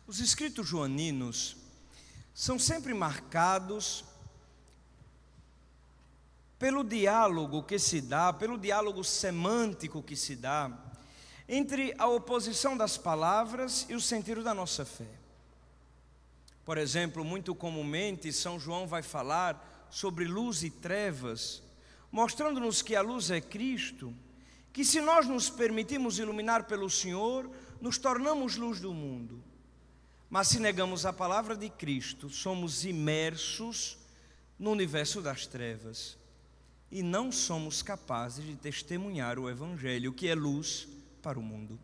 Os escritos joaninos são sempre marcados pelo diálogo que se dá, pelo diálogo semântico que se dá entre a oposição das palavras e o sentido da nossa fé. Por exemplo, muito comumente São João vai falar sobre luz e trevas, mostrando-nos que a luz é Cristo, que se nós nos permitirmos iluminar pelo Senhor, nos tornamos luz do mundo. Mas se negamos a palavra de Cristo, somos imersos no universo das trevas e não somos capazes de testemunhar o Evangelho, que é luz para o mundo.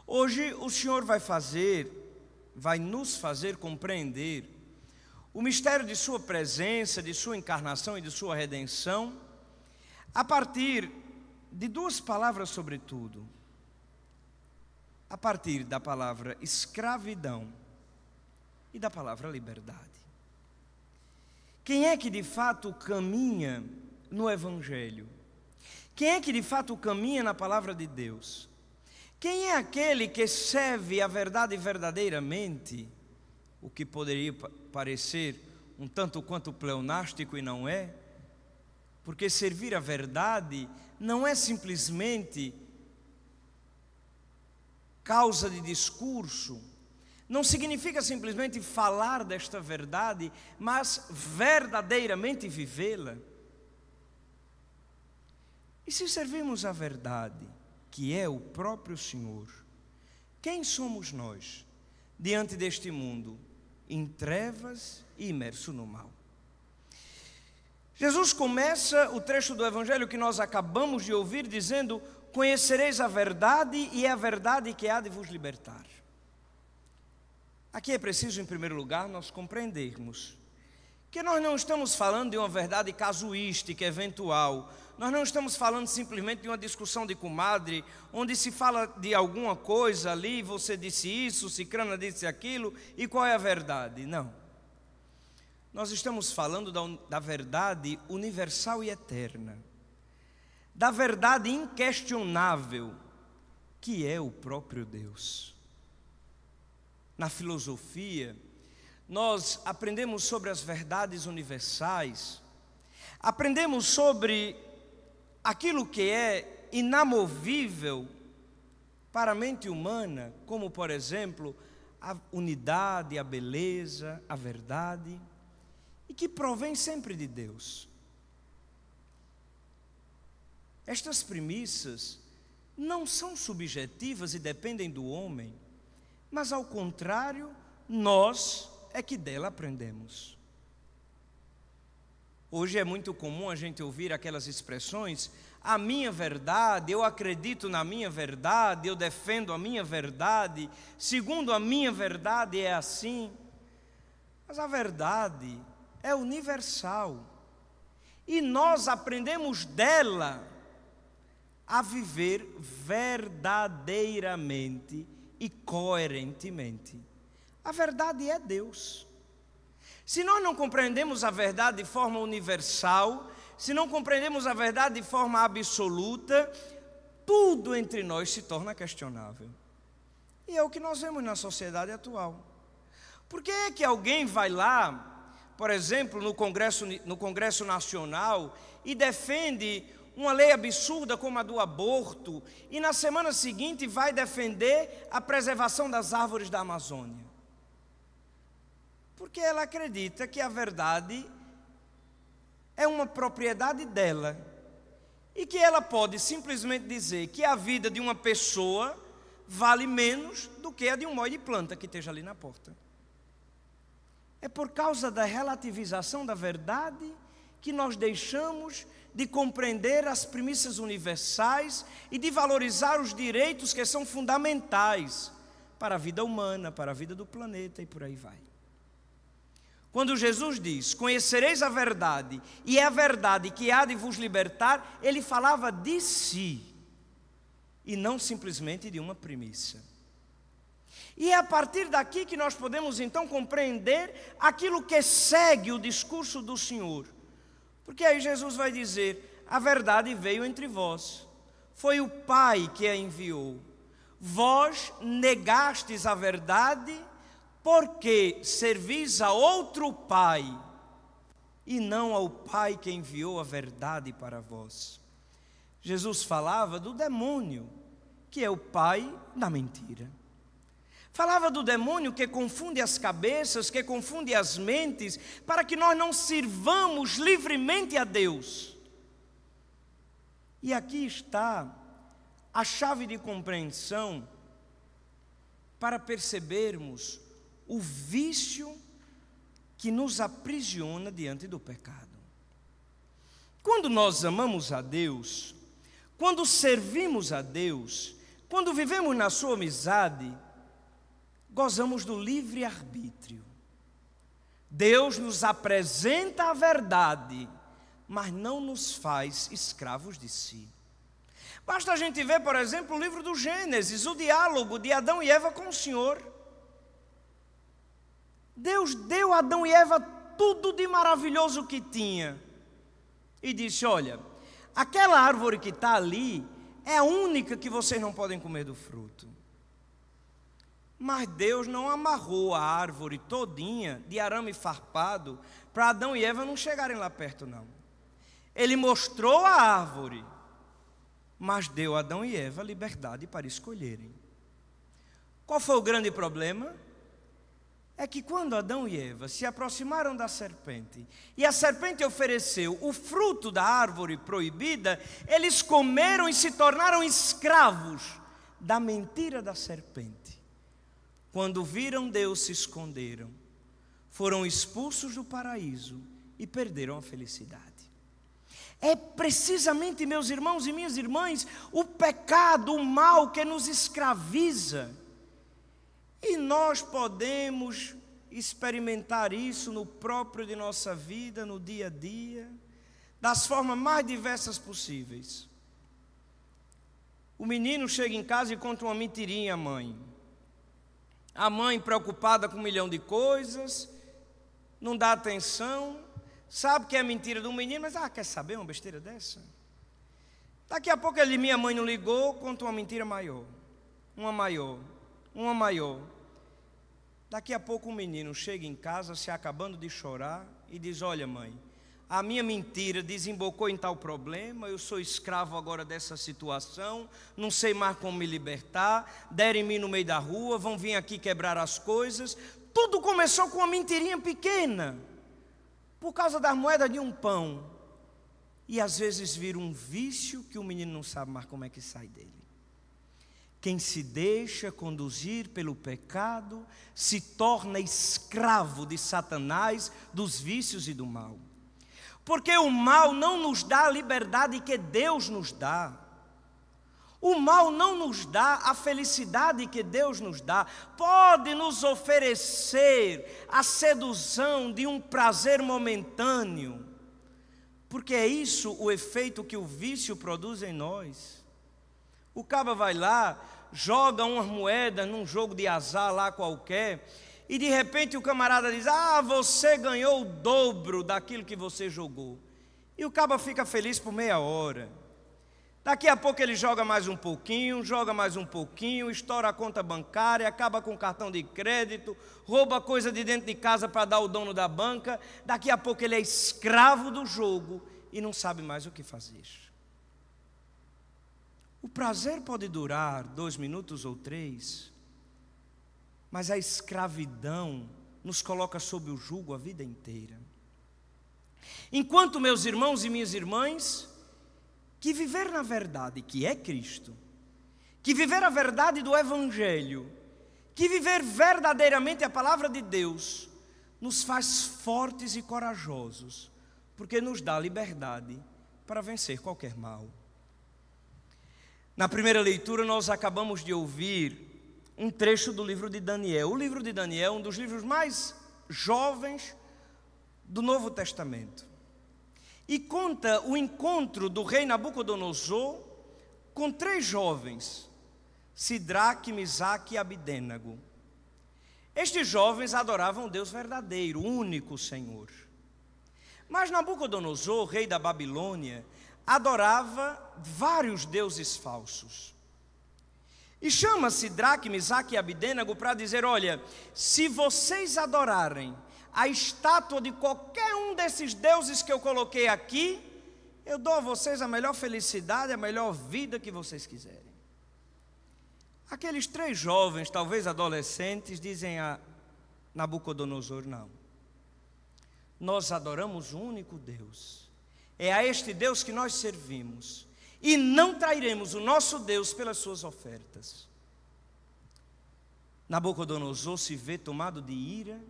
Hoje o Senhor vai nos fazer compreender o mistério de sua presença, de sua encarnação e de sua redenção, a partir de duas palavras sobretudo. A partir da palavra escravidão e da palavra liberdade. Quem é que de fato caminha no Evangelho? Quem é que de fato caminha na palavra de Deus? Quem é aquele que serve a verdade verdadeiramente? O que poderia parecer um tanto quanto pleonástico e não é, porque servir a verdade não é simplesmente causa de discurso, não significa simplesmente falar desta verdade, mas verdadeiramente vivê-la. E se servimos a verdade, que é o próprio Senhor, quem somos nós diante deste mundo, em trevas e imerso no mal? Jesus começa o trecho do Evangelho que nós acabamos de ouvir dizendo: conhecereis a verdade e é a verdade que há de vos libertar. Aqui é preciso, em primeiro lugar, nós compreendermos que nós não estamos falando de uma verdade casuística, eventual. Nós não estamos falando simplesmente de uma discussão de comadre, onde se fala de alguma coisa ali, você disse isso, Cicrana disse aquilo, e qual é a verdade? Não. Nós estamos falando da verdade universal e eterna, da verdade inquestionável, que é o próprio Deus. Na filosofia, nós aprendemos sobre as verdades universais, aprendemos sobre aquilo que é inamovível para a mente humana, como, por exemplo, a unidade, a beleza, a verdade, e que provém sempre de Deus. Estas premissas não são subjetivas e dependem do homem, mas ao contrário, nós é que dela aprendemos. Hoje é muito comum a gente ouvir aquelas expressões: a minha verdade, eu acredito na minha verdade, eu defendo a minha verdade, segundo a minha verdade é assim. Mas a verdade é universal e nós aprendemos dela a viver verdadeiramente e coerentemente. A verdade é Deus. Se nós não compreendemos a verdade de forma universal, se não compreendemos a verdade de forma absoluta, tudo entre nós se torna questionável. E é o que nós vemos na sociedade atual. Por que é que alguém vai lá, por exemplo, no Congresso Nacional e defende uma lei absurda como a do aborto e na semana seguinte vai defender a preservação das árvores da Amazônia? Porque ela acredita que a verdade é uma propriedade dela e que ela pode simplesmente dizer que a vida de uma pessoa vale menos do que a de um molho de planta que esteja ali na porta. É por causa da relativização da verdade que nós deixamos de compreender as premissas universais e de valorizar os direitos que são fundamentais para a vida humana, para a vida do planeta e por aí vai. Quando Jesus diz: conhecereis a verdade e é a verdade que há de vos libertar, ele falava de si e não simplesmente de uma premissa. E é a partir daqui que nós podemos então compreender aquilo que segue o discurso do Senhor. Porque aí Jesus vai dizer: a verdade veio entre vós, foi o Pai que a enviou. vós negastes a verdade, porque servis a outro pai, e não ao Pai que enviou a verdade para vós. Jesus falava do demônio, que é o pai da mentira. Falava do demônio que confunde as cabeças, que confunde as mentes, para que nós não sirvamos livremente a Deus. E aqui está a chave de compreensão para percebermos o vício que nos aprisiona diante do pecado. Quando nós amamos a Deus, quando servimos a Deus, quando vivemos na sua amizade, gozamos do livre-arbítrio. Deus nos apresenta a verdade, mas não nos faz escravos de si. Basta a gente ver, por exemplo, o livro do Gênesis, o diálogo de Adão e Eva com o Senhor. Deus deu a Adão e Eva tudo de maravilhoso que tinha e disse: olha, aquela árvore que está ali é a única que vocês não podem comer do fruto. Mas Deus não amarrou a árvore todinha de arame farpado para Adão e Eva não chegarem lá perto, não. Ele mostrou a árvore, mas deu a Adão e Eva liberdade para escolherem. Qual foi o grande problema? É que quando Adão e Eva se aproximaram da serpente, e a serpente ofereceu o fruto da árvore proibida, eles comeram e se tornaram escravos da mentira da serpente. Quando viram Deus, se esconderam, foram expulsos do paraíso e perderam a felicidade. É precisamente, meus irmãos e minhas irmãs, o pecado, o mal que nos escraviza. E nós podemos experimentar isso no próprio de nossa vida, no dia a dia, das formas mais diversas possíveis. O menino chega em casa e conta uma mentirinha à mãe. A mãe, preocupada com 1 milhão de coisas, não dá atenção, sabe que é mentira do menino, mas quer saber uma besteira dessa? Daqui a pouco ele, minha mãe não ligou, conta uma mentira maior, uma maior. Daqui a pouco o menino chega em casa, se acabando de chorar, e diz: olha mãe, a minha mentira desembocou em tal problema, eu sou escravo agora dessa situação, não sei mais como me libertar, deram em mim no meio da rua, vão vir aqui quebrar as coisas. Tudo começou com uma mentirinha pequena, por causa das moedas de um pão, e às vezes vira um vício que o menino não sabe mais como é que sai dele. Quem se deixa conduzir pelo pecado se torna escravo de Satanás, dos vícios e do mal. Porque o mal não nos dá a liberdade que Deus nos dá. O mal não nos dá a felicidade que Deus nos dá. Pode nos oferecer a sedução de um prazer momentâneo, porque é isso o efeito que o vício produz em nós. O caba vai lá, joga umas moedas num jogo de azar lá qualquer, e de repente o camarada diz: você ganhou o dobro daquilo que você jogou. E o caba fica feliz por meia hora. Daqui a pouco ele joga mais um pouquinho, estoura a conta bancária, acaba com o cartão de crédito, rouba coisa de dentro de casa para dar ao dono da banca. Daqui a pouco ele é escravo do jogo e não sabe mais o que fazer. O prazer pode durar 2 minutos ou 3, mas a escravidão nos coloca sob o jugo a vida inteira. Enquanto, meus irmãos e minhas irmãs, que viver na verdade, que é Cristo, que viver a verdade do Evangelho, que viver verdadeiramente a palavra de Deus, nos faz fortes e corajosos, porque nos dá liberdade para vencer qualquer mal. Na primeira leitura nós acabamos de ouvir um trecho do livro de Daniel. O livro de Daniel é um dos livros mais jovens do Novo Testamento. E conta o encontro do rei Nabucodonosor com 3 jovens, Sidraque, Misaque e Abidênago. Estes jovens adoravam o Deus verdadeiro, o único Senhor. Mas Nabucodonosor, rei da Babilônia, adorava vários deuses falsos. E chama Sidraque, Misaque e Abidênego para dizer: olha, se vocês adorarem a estátua de qualquer um desses deuses que eu coloquei aqui, eu dou a vocês a melhor felicidade, a melhor vida que vocês quiserem. Aqueles 3 jovens, talvez adolescentes, dizem a Nabucodonosor: não, nós adoramos um único Deus, é a este Deus que nós servimos, e não trairemos o nosso Deus pelas suas ofertas. Nabucodonosor se vê tomado de ira,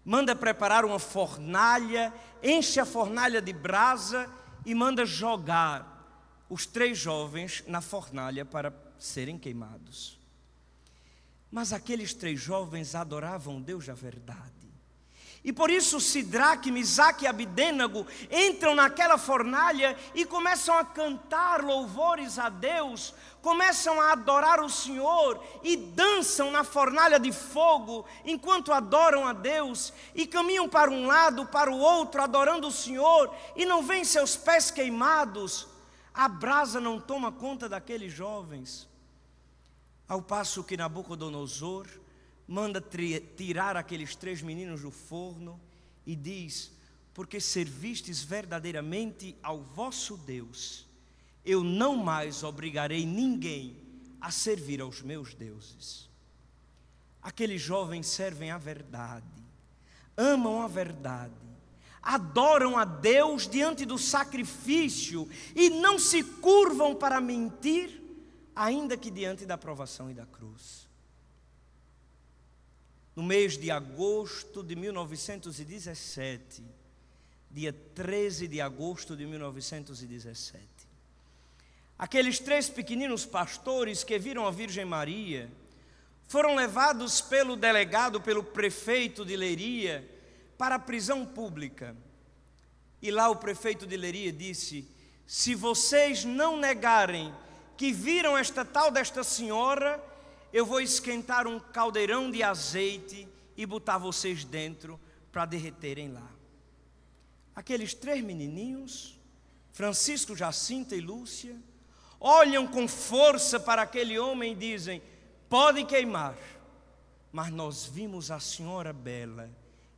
manda preparar uma fornalha, enche a fornalha de brasa e manda jogar os 3 jovens na fornalha para serem queimados. Mas aqueles 3 jovens adoravam Deus da verdade. E por isso Sidraque, Misaque e Abidênego entram naquela fornalha e começam a cantar louvores a Deus, começam a adorar o Senhor e dançam na fornalha de fogo enquanto adoram a Deus, e caminham para um lado, para o outro, adorando o Senhor, e não veem seus pés queimados. A brasa não toma conta daqueles jovens. Ao passo que Nabucodonosor manda tirar aqueles 3 meninos do forno e diz: porque servistes verdadeiramente ao vosso Deus, eu não mais obrigarei ninguém a servir aos meus deuses. Aqueles jovens servem a verdade, amam a verdade, adoram a Deus diante do sacrifício e não se curvam para mentir, ainda que diante da provação e da cruz. No mês de agosto de 1917, dia 13 de agosto de 1917, aqueles 3 pequeninos pastores que viram a Virgem Maria foram levados pelo delegado, pelo prefeito de Leiria, para a prisão pública. E lá o prefeito de Leiria disse: se vocês não negarem que viram esta tal desta senhora, eu vou esquentar um caldeirão de azeite e botar vocês dentro para derreterem lá. Aqueles 3 menininhos, Francisco, Jacinta e Lúcia, olham com força para aquele homem e dizem: pode queimar, mas nós vimos a senhora bela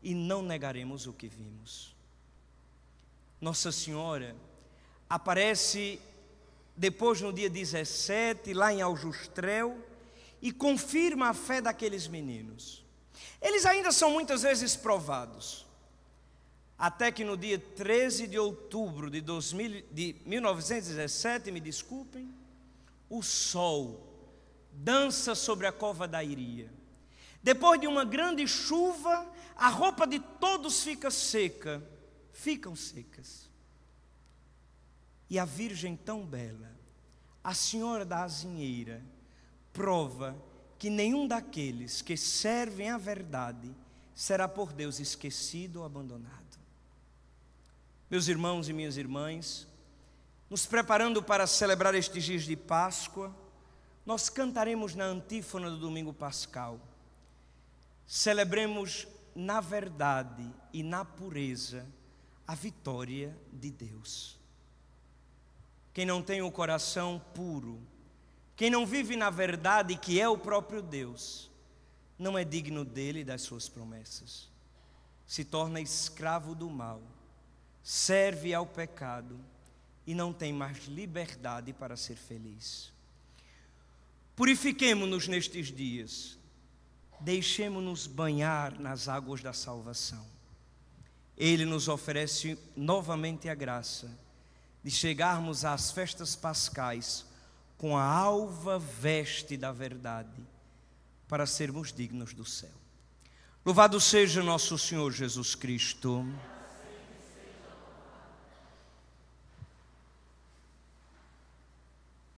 e não negaremos o que vimos. Nossa Senhora aparece depois no dia 17, lá em Aljustrel, e confirma a fé daqueles meninos. Eles ainda são muitas vezes provados, até que no dia 13 de outubro de 1917, me desculpem, o sol dança sobre a cova da Iria. Depois de uma grande chuva, a roupa de todos ficam secas. E a Virgem tão bela, a Senhora da Azinheira, prova que nenhum daqueles que servem a verdade será por Deus esquecido ou abandonado. Meus irmãos e minhas irmãs, nos preparando para celebrar estes dias de Páscoa, nós cantaremos na antífona do domingo pascal: celebremos na verdade e na pureza a vitória de Deus. Quem não tem o coração puro, quem não vive na verdade, que é o próprio Deus, não é digno dele e das suas promessas. Se torna escravo do mal, serve ao pecado e não tem mais liberdade para ser feliz. Purifiquemo-nos nestes dias, deixemo-nos banhar nas águas da salvação. Ele nos oferece novamente a graça de chegarmos às festas pascais com a alva veste da verdade, para sermos dignos do céu. Louvado seja nosso Senhor Jesus Cristo.